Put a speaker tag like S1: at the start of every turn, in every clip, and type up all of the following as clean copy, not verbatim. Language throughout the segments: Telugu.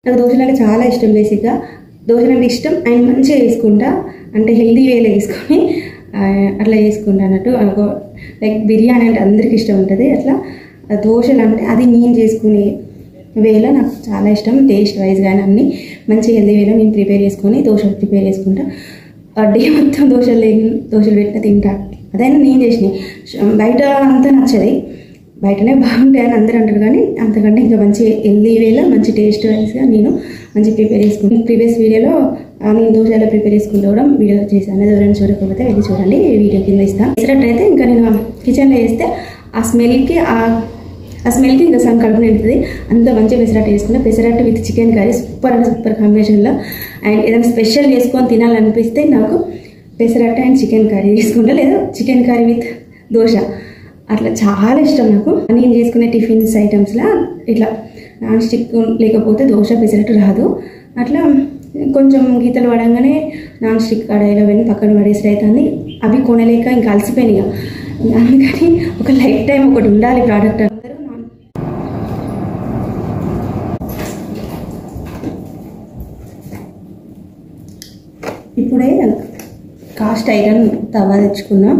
S1: నాకు దోశలు అంటే చాలా ఇష్టం. బేసిక్గా దోశలు అంటే ఇష్టం అండ్ మంచిగా చేసుకుంటా, అంటే హెల్దీ వేలో వేసుకొని అట్లా చేసుకుంటా అన్నట్టు. లైక్ బిర్యానీ అంటే అందరికీ ఇష్టం ఉంటుంది, అట్లా దోశలు అంటే అది నేను చేసుకునే వేలో నాకు చాలా ఇష్టం. టేస్ట్ వైజ్ కానీ అన్నీ మంచి హెల్దీ వేలో నేను ప్రిపేర్ చేసుకొని దోశలు ప్రిపేర్ చేసుకుంటా. డే మొత్తం దోశలు పెట్టిన తింటా. అదైనా నేను చేసినాయి. బయట అంతా నచ్చది, బయటనే బాగుంటాయి అని అందరూ అంటారు, కానీ అంతకంటే ఇంకా మంచి హెల్దీ వేలో మంచి టేస్ట్ వైజ్గా నేను మంచి ప్రిపేర్ చేసుకుంటాను. ప్రీవియస్ వీడియోలో నేను దోశలో ప్రిపేర్ చేసుకుంటూ కూడా వీడియో చేశాను. అది ఎవరైనా చూడకపోతే వెళ్ళి చూడండి, వీడియో కింద ఇస్తాను. పెసరట్టు అయితే ఇంకా నేను కిచెన్లో చేస్తే ఆ స్మెల్కి ఇంకా సగం కడుపు నిండుతుంది. అంత మంచిగా పెసరట్టు చేసుకుంటే pesarattu with chicken curry super అంటే సూపర్ కాంబినేషన్లో. అండ్ ఏదైనా స్పెషల్ చేసుకొని తినాలనిపిస్తే నాకు పెసరట్టు అండ్ చికెన్ కర్రీ తీసుకుంటా, లేదా చికెన్ కర్రీ విత్ దోశ, అట్లా చాలా ఇష్టం నాకు. నేను చేసుకునే టిఫిన్స్ ఐటమ్స్లో ఇట్లా నాన్ స్టిక్ లేకపోతే దోశ పెసరట్టు రాదు. అట్లా కొంచెం గీతలు పడంగానే నాన్ స్టిక్ కడాయిలో వెళ్ళి పక్కన పడేసి అవుతుంది. అవి కొనలేక ఇంకా అలసిపోయినాయి. అందుకని ఒక లైఫ్ టైం ఒకటి ఉండాలి ప్రోడక్ట్. ఇప్పుడే కాస్ట్ ఐరన్ తవా తెచ్చుకున్నా,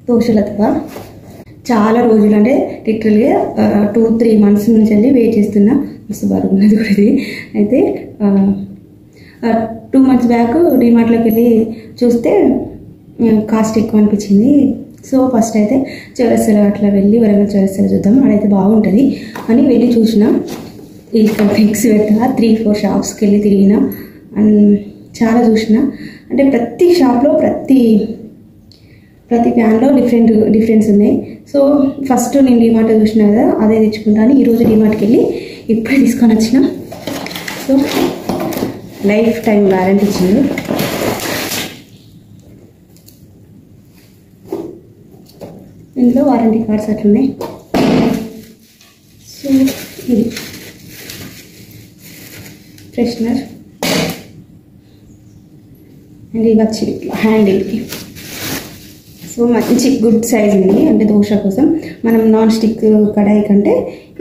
S1: దోశల తవా. చాలా రోజులు అంటే లిటరల్గా 2-3 months నుంచి వెళ్ళి వెయిట్ చేస్తున్నా. మస్తు బరుగున్నది కూడా ఇది. అయితే 2 months బ్యాక్ డిమార్ట్లోకి వెళ్ళి చూస్తే కాస్ట్ ఎక్కువ అనిపించింది. సో ఫస్ట్ అయితే చౌరస్తాలో అట్లా వెళ్ళి వరంగల్ చౌరస్తాలో చూద్దాం, అడైతే బాగుంటుంది అని వెళ్ళి చూసిన. ఇక్కడ ఫిక్స్ పెట్టా 3-4 షాప్స్కి వెళ్ళి తిరిగిన అండ్ చాలా చూసిన. అంటే ప్రతి షాప్లో ప్రతి ప్యాన్లో డిఫరెన్స్ ఉన్నాయి. సో ఫస్ట్ నేను డిమార్ట్ చూసిన కదా, అదే తెచ్చుకుంటాను. ఈరోజు డిమార్ట్కి వెళ్ళి ఇప్పుడే తీసుకొని వచ్చిన. సో లైఫ్ టైం వారంటీ ఇచ్చింది. ఇందులో వారంటీ కార్డ్స్ అట్లున్నాయి. సో ఇది ఫ్రెషనర్ అండ్ ఇవి వచ్చి హ్యాండిల్కి. సో మంచి గుడ్ సైజ్ ఉంది, అంటే దోశ కోసం. మనం నాన్ స్టిక్ కడాయి కంటే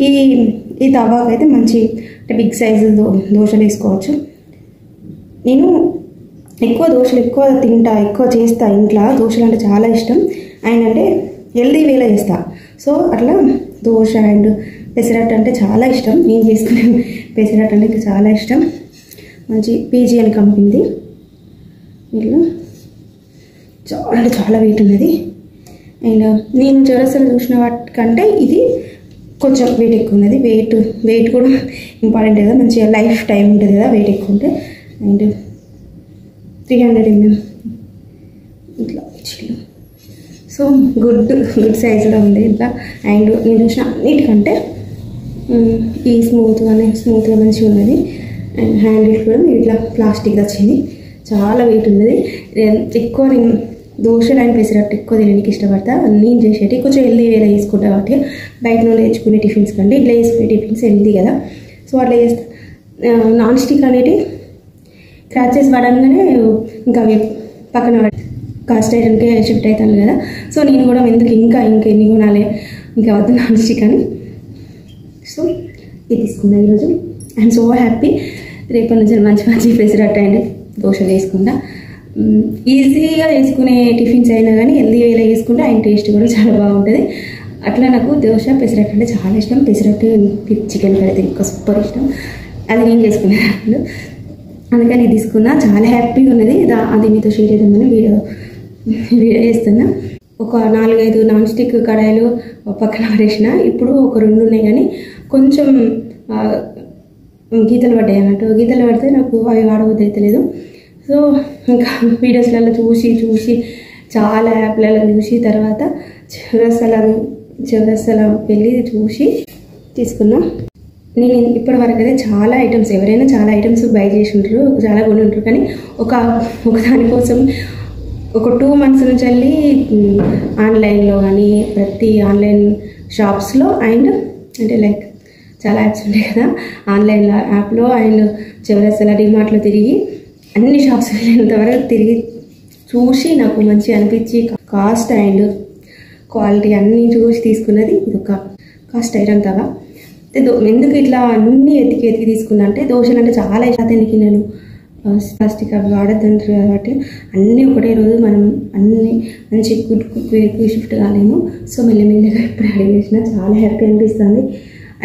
S1: ఈ తవాకు అయితే మంచి అంటే బిగ్ సైజు దోశలు వేసుకోవచ్చు. నేను దోశలు ఎక్కువ తింటా, ఎక్కువ చేస్తా ఇంట్లో. దోశలు అంటే చాలా ఇష్టం అండ్ అంటే హెల్దీ వేలో చేస్తా. సో అట్లా దోశ అండ్ పెసరట్టు అంటే చాలా ఇష్టం. నేను చేసుకునే పెసరట్టు అంటే చాలా ఇష్టం. మంచి PGN కంపెనీది. వీళ్ళు చాలా వెయిట్ ఉన్నది. అండ్ నేను చౌరస్తాలో చూసిన వాటికంటే ఇది కొంచెం వెయిట్ ఎక్కువ ఉన్నది. వెయిట్ కూడా ఇంపార్టెంట్ కదా, మంచిగా లైఫ్ టైం ఉంటుంది కదా వెయిట్ ఎక్కువ ఉంటే. అండ్ 300 ml ఇట్లా ఇచ్చిళ్ళు. సో గుడ్ సైజులో ఉంది ఇట్లా. అండ్ నేను చూసిన అన్నిటికంటే ఈ స్మూత్గా మంచిగా ఉన్నది. అండ్ హ్యాండిల్ కూడా ఇట్లా ప్లాస్టిక్ వచ్చింది. చాలా వెయిట్ ఉన్నది. ఎక్కువ నేను దోశలు అండ్ పెసరట్టు ఎక్కువ తినడానికి ఇష్టపడతా. నేను చేసేటి కొంచెం హెల్దీ వేలా చేసుకుంటా కాబట్టి బయట నుండి తెచ్చుకునే టిఫిన్స్ కంటే ఇట్లా చేసుకునే టిఫిన్స్ హెల్దీ కదా. సో అట్లా చేస్తా. నాన్ స్టిక్ అనేది క్రాచెస్ పడంగానే ఇంకా అవి పక్కన కాస్ట్ ఐరన్కే షిఫ్ట్ అవుతాను కదా. సో నేను కూడా ఎందుకు ఇంకా ఎన్ని కొనాలి, ఇంకా వద్దు నాన్ స్టిక్ అని. సో ఇది తీసుకున్నా ఈరోజు. I'm so happy. రేపటి నుంచి మంచి పెసరట్టు అండ్ దోశలు వేసుకుంటా. ఈజీగా వేసుకునే టిఫిన్స్ అయినా కానీ హెల్దీ వేలో వేసుకుంటే ఆయన టేస్ట్ కూడా చాలా బాగుంటుంది. అట్లా నాకు దోశ పెసరట్టు అంటే చాలా ఇష్టం. పెసరట్టు చికెన్ కర్రీ ఇంకా సూపర్ ఇష్టం. అది నేను చేసుకునేదాన్ని, అందుకని తీసుకున్నా. చాలా హ్యాపీగా ఉన్నది. అది మీతో షేర్ చేద్దామని వీడియో చేస్తున్నా. ఒక 4-5 నాన్ స్టిక్ కడాయిలు పక్కన పడేసిన. ఇప్పుడు ఒక 2 ఉన్నాయి కానీ కొంచెం గీతలు పడ్డాయి అన్నట్టు. గీతలు పడితే నాకు అవి వాడబుద్ధి అయితే లేదు. సో ఇంకా వీడియోస్లలో చూసి చాలా యాప్లలో చూసి తర్వాత చౌరస్తాలో వెళ్ళి చూసి తీసుకున్నా. నేను ఇప్పటి వరకు అయితే చాలా ఐటమ్స్, ఎవరైనా చాలా ఐటమ్స్ బై చేసి ఉంటారు, చాలా కొని ఉంటారు. కానీ ఒక దానికోసం ఒక 2 months నుంచి వెళ్ళి ఆన్లైన్లో కానీ ప్రతి ఆన్లైన్ షాప్స్లో అండ్ అంటే లైక్ చాలా యాప్స్ ఉంటాయి కదా ఆన్లైన్ యాప్లో అండ్ చౌరస్తాలో డిమార్ట్లో తిరిగి అన్ని షాప్స్ వెళ్ళేంతవరకు తిరిగి చూసి నాకు మంచిగా అనిపించి కాస్ట్ అండ్ క్వాలిటీ అన్నీ చూసి తీసుకున్నది ఇది ఒక కాస్ట్ ఐరన్ తవా. ఎందుకు ఇట్లా అన్నీ ఎతికి తీసుకున్నా అంటే దోశలు అంటే చాలా ఇష్టం. గిన్నెలు ప్లాస్టిక్ అవి వాడద్దంటారు కాబట్టి అన్నీ ఒకటే రోజు మనం అన్నీ మంచి కుక్ షిఫ్ట్ కాలేము. సో మెల్లమెల్లగా ఇప్పుడు అడిగేసిన చాలా హ్యాపీ అనిపిస్తుంది.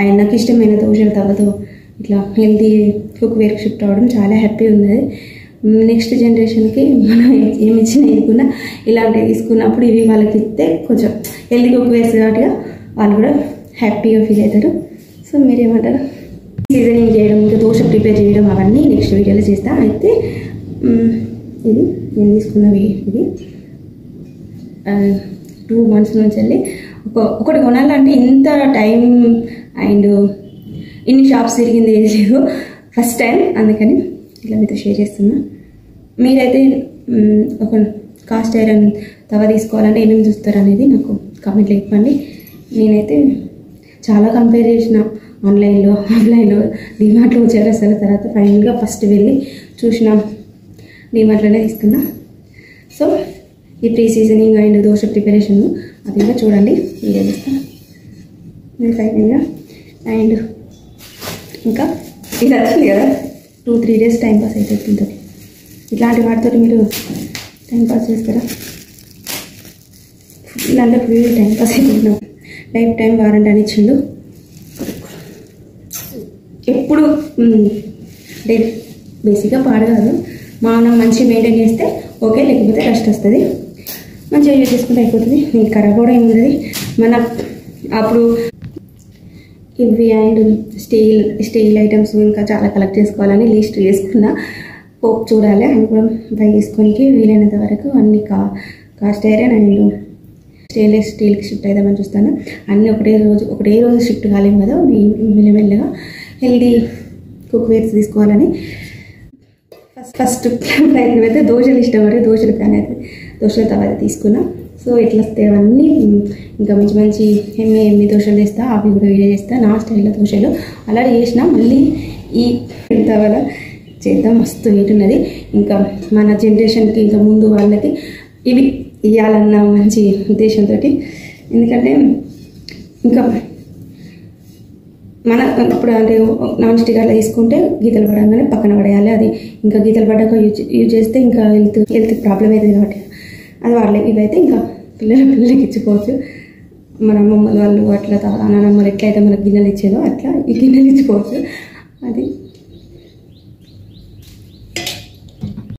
S1: అండ్ నాకు ఇష్టమైన దోశలు తవ్వతో ఇట్లా హెల్తీ కుక్వేర్కి షిఫ్ట్ అవ్వడం చాలా హ్యాపీ ఉన్నది. నెక్స్ట్ జనరేషన్కి మనం ఏమి ఇచ్చినా ఇవ్వకుండా ఇలాంటివి తీసుకున్నప్పుడు ఇవి వాళ్ళకి ఇస్తే కొంచెం హెల్తీ కుక్వేర్స్ కాబట్టి వాళ్ళు కూడా హ్యాపీగా ఫీల్ అవుతారు. సో మీరేమంటారు? సీజనింగ్ చేయడం, ఇంకా దోశ ప్రిపేర్ చేయడం అవన్నీ నెక్స్ట్ వీడియోలో చేస్తా. అయితే ఇది నేను తీసుకున్నవి ఇది 2 months నుంచి వెళ్ళి ఒకటి కొనాలంటే ఇంత టైం అండ్ ఇన్ని షాప్స్ తిరిగింది ఏది లేదు, ఫస్ట్ టైం. అందుకని ఇట్లా మీతో షేర్ చేస్తున్నా. మీరైతే ఒక కాస్ట్ ఐరన్ తవ తీసుకోవాలంటే ఏమేమి చూస్తారు అనేది నాకు కామెంట్లో చెప్పండి. నేనైతే చాలా కంపేర్ చేసిన ఆన్లైన్లో ఆఫ్లైన్లో, డిమార్ట్లో వచ్చారు అసలు. తర్వాత ఫైనల్గా ఫస్ట్ వెళ్ళి చూసిన డిమార్ట్లోనే తీసుకున్నా. సో ఈ pre seasoning and dosa preparation అది కూడా చూడండి, వీడియో చేస్తాను నేను ఫైనల్గా. అండ్ ఇంకా ఇది వచ్చింది కదా 2-3 days టైం పాస్ అయిపోతుంది. ఇట్లాంటి వాటితో మీరు టైం పాస్ చేస్తారా? ఇలాంటి ఫుల్ టైం పాస్ అయిపోతున్నాం. లైఫ్ టైం వారంటీ అని ఇచ్చిండు. ఎప్పుడు అంటే బేసిక్గా పాడు కాదు, మనం మంచిగా మెయింటైన్ చేస్తే ఓకే, లేకపోతే కష్టం వస్తుంది. మంచిగా యూజ్ చేసుకుంటే అయిపోతుంది. నీకు ఖరాబ్ కూడా ఏముంది. మన అప్పుడు ఇవి అండ్ స్టీల్ ఐటమ్స్ ఇంకా చాలా కలెక్ట్ చేసుకోవాలని లిస్ట్ చేసుకున్నా. పోపు చూడాలి అని కూడా బై చేసుకోనికి వీలైనంత వరకు అన్ని కాస్ట్ ఐరన్ అండ్ స్టెయిన్లెస్ స్టీల్కి షిఫ్ట్ అవుదామని చూస్తాను. అన్నీ ఒకటే రోజు షిఫ్ట్ కాలేము కదా, మెల్లమెల్లగా హెల్దీ కుక్వేర్స్ తీసుకోవాలని ఫస్ట్ ప్రయత్నం అయితే దోశలు ఇష్టపడి దోశల ప్యాన్ అయితే దోశల తవ అయితే తీసుకున్నా. సో ఇట్లా వస్తే అవన్నీ ఇంకా మంచి మంచి ఎమ్మి దోశలు చేస్తా, అవి కూడా వీడియో చేస్తా నా స్టైల్లో దోశలు అలా చేసిన. మళ్ళీ ఈ తవల చేద్దాం, మస్తు వెయిట్ ఉన్నది. ఇంకా మన జనరేషన్కి ఇంకా ముందు వాళ్ళకి ఇవి ఇవ్వాలన్న మంచి ఉద్దేశంతో, ఎందుకంటే ఇంకా మన ఇప్పుడు అంటే నాన్ స్టిక్ అలా తీసుకుంటే గీతలు పడగానే పక్కన పడేయాలి. అది ఇంకా గీతలు పడ్డాక యూజ్ చేస్తే ఇంకా హెల్త్ ప్రాబ్లం అవుతుంది కాబట్టి అది వాడలేదు. ఇవైతే ఇంకా పిల్లలకి ఇచ్చుకోవచ్చు. మన అమ్మమ్మలు వాళ్ళు అట్లా నానమ్మలు ఎట్లయితే మనకు గిన్నెలు ఇచ్చేదో అట్లా ఈ గిన్నెలు ఇచ్చుకోవచ్చు. అది